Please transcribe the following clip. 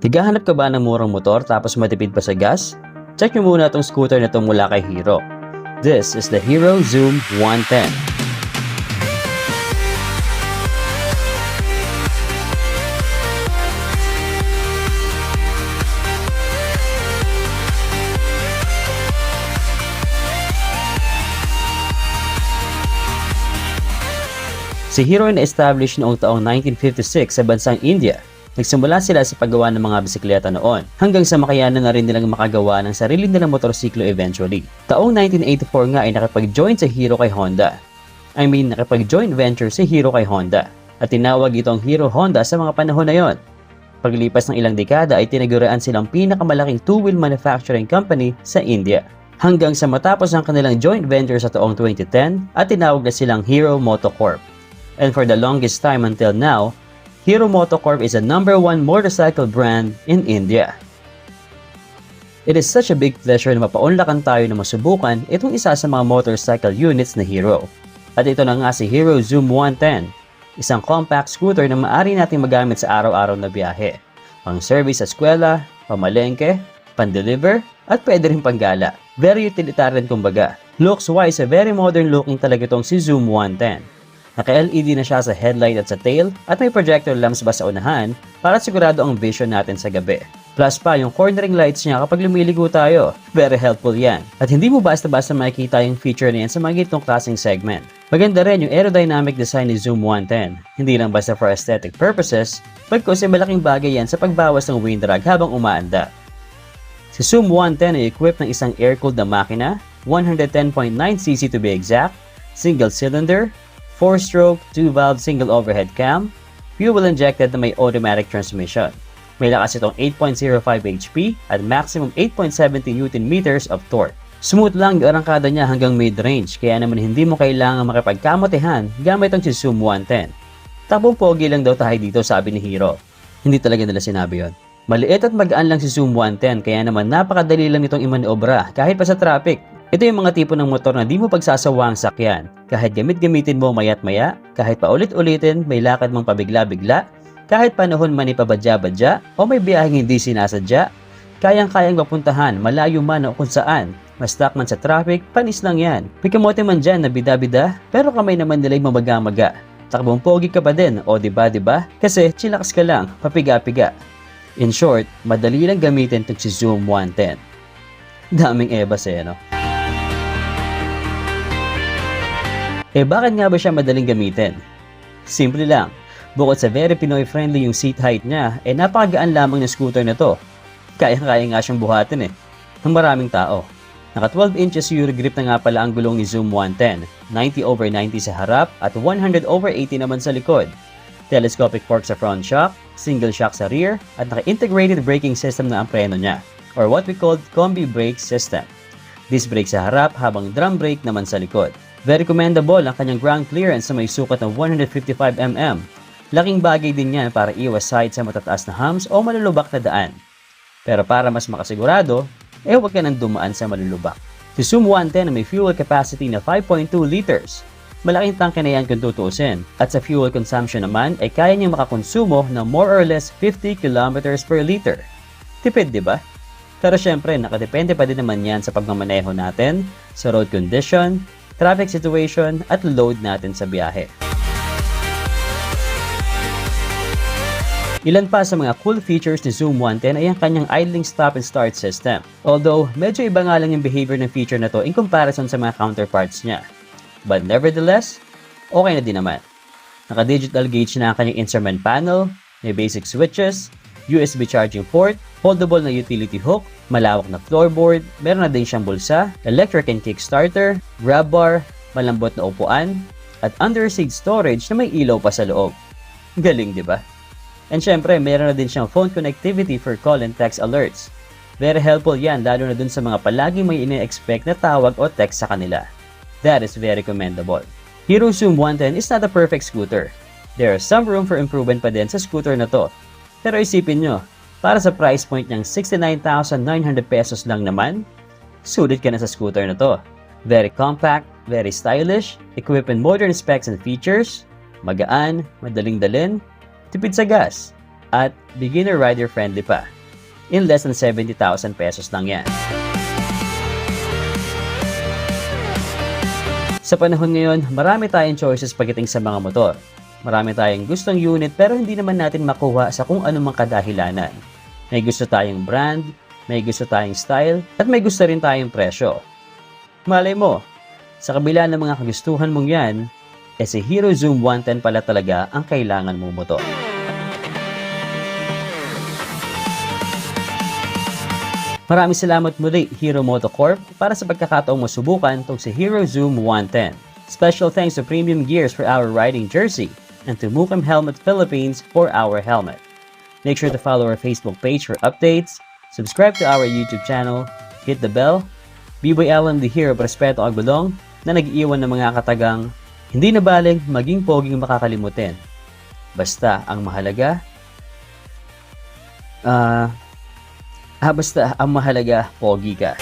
Naghahanap ka ba ng murang motor tapos matipid pa sa gas? Check nyo muna itong scooter na ito mula kay Hero. This is the Hero Zoom 110. Si Hero ay na-establish noong taong 1956 sa bansang India. Nagsimula sila sa paggawa ng mga bisikleta noon, hanggang sa makayanan na rin nilang makagawa ng sarili nilang motorsiklo eventually. Taong 1984 nga ay nakipag-join sa Hero kay Honda. Nakipag-joint venture si Hero kay Honda, at tinawag itong Hero Honda sa mga panahon na yon. Paglipas ng ilang dekada ay tinagurian silang pinakamalaking two-wheel manufacturing company sa India. Hanggang sa matapos ang kanilang joint venture sa taong 2010 at tinawag na silang Hero Motocorp. And for the longest time until now, Hero Motocorp is the #1 motorcycle brand in India. It is such a big pleasure na mapaunlakan tayo na masubukan itong isa sa mga motorcycle units na Hero. At ito na nga si Hero Zoom 110, isang compact scooter na maaari nating magamit sa araw-araw na biyahe, pang-service sa eskwela, pamalengke, pan-deliver, at pwede rin panggala. Very utilitarian kumbaga. Looks-wise, very modern looking talaga itong si Zoom 110. Naka-LED na siya sa headlight at sa tail, at may projector lamps ba sa unahan para sigurado ang vision natin sa gabi. Plus pa yung cornering lights niya kapag lumiligo tayo. Very helpful yan. At hindi mo basta-basta makikita yung feature na yan sa mga gitong klaseng segment. Maganda rin yung aerodynamic design ni Zoom 110. Hindi lang basta for aesthetic purposes, bagkus ay malaking bagay yan sa pagbawas ng wind drag habang umaanda. Si Zoom 110 ay equipped ng isang air-cooled na makina, 110.9cc to be exact, single cylinder, 4-stroke, 2-valve single overhead cam, fuel-injected na may automatic transmission. May lakas itong 8.05 HP at maximum 8.70 Nm of torque. Smooth lang yung arangkada niya hanggang mid-range, kaya naman hindi mo kailangan makipagkamotehan gamit ang si Zoom 110. Takbong pogi lang daw tayo dito, sabi ni Hero. Hindi talaga nila sinabi yon. Maliit at magaan lang si Zoom 110, kaya naman napakadali lang nitong imanobra kahit pa sa traffic. Ito yung mga tipo ng motor na di mo pagsasawang sakyan. Kahit gamit-gamitin mo mayat maya, kahit paulit-ulitin, may lakad mong pabigla-bigla, kahit panahon man ipabadya-badya o may biyaheng hindi sinasadya, kayang-kayang mapuntahan, malayo man o kung saan. Ma-stuck man sa traffic, panis lang yan. May kamote man dyan na bida-bida, pero kamay naman nila'y mamaga-maga. Takbong pogi ka pa din, o diba? Kasi chillax ka lang, papiga-piga. In short, madali lang gamitin itong si Zoom 110. Daming ebas no? Bakit nga ba siya madaling gamitin? Simple lang. Bukod sa very Pinoy-friendly yung seat height niya, napakagaan lamang ng scooter na to. Kaya-kaya nga siyang buhatin ng maraming tao. Naka 12 inches Euro grip na nga pala ang gulong ni Zoom 110, 90/90 sa harap at 100/80 naman sa likod. Telescopic fork sa front shock, single shock sa rear, at naka-integrated braking system na ang preno niya, or what we call combi brake system. Disc brake sa harap habang drum brake naman sa likod. Very commendable ang kanyang ground clearance na may sukat ng 155 mm. Laking bagay din yan para iwas side sa matataas na humps o malulubak na daan. Pero para mas makasigurado, huwag ka nang dumaan sa malulubak. Si Zoom 110 na may fuel capacity na 5.2 liters. Malaking tangke na yan kung tutuusin. At sa fuel consumption naman ay kaya niyang makakonsumo ng more or less 50 kilometers per liter. Tipid, di ba? Pero syempre, nakadepende pa din naman yan sa pagmamaneho natin, sa road condition, traffic situation, at load natin sa biyahe. Ilan pa sa mga cool features ni Zoom 110 ay ang kanyang idling stop and start system. Although, medyo iba nga lang yung behavior ng feature na to in comparison sa mga counterparts niya. But nevertheless, okay na din naman. Naka-digital gauge na ang kanyang instrument panel, may basic switches, USB charging port, foldable na utility hook, malawak na floorboard, meron na din siyang bulsa, electric and kickstarter, grab bar, malambot na upuan, at under seat storage na may ilaw pa sa loob. Galing, di ba? And syempre, meron na din siyang phone connectivity for call and text alerts. Very helpful yan, lalo na dun sa mga palaging may ine-expect na tawag o text sa kanila. That is very commendable. Hero Zoom 110 is not a perfect scooter. There is some room for improvement pa din sa scooter na to. Pero isipin nyo, para sa price point niyang 69,900 pesos lang naman, sulit ka na sa scooter na to. Very compact, very stylish, equipped with modern specs and features, magaan, madaling dalhin, tipid sa gas, at beginner rider friendly pa. in less than 70,000 pesos lang yan. Sa panahon ngayon, marami tayong choices pagdating sa mga motor. Marami tayong gustong unit pero hindi naman natin makuha sa kung anumang kadahilanan. May gusto tayong brand, may gusto tayong style, at may gusto rin tayong presyo. Malay mo, sa kabila ng mga kagustuhan mong yan, si Hero Zoom 110 pala talaga ang kailangan mong motor. Maraming salamat muli, Hero Motocorp, para sa pagkakataong masubukan itong si Hero Zoom 110. Special thanks to Premium Gears for our riding jersey and to Mukem Helmet Philippines for our helmet. Make sure to follow our Facebook page for updates, subscribe to our YouTube channel, hit the bell. B-Boy Alan the Hero Prespeto Agulong na nag-iwan ng mga katagang hindi na baling maging poging makakalimutin. Basta ang mahalaga, pogi ka.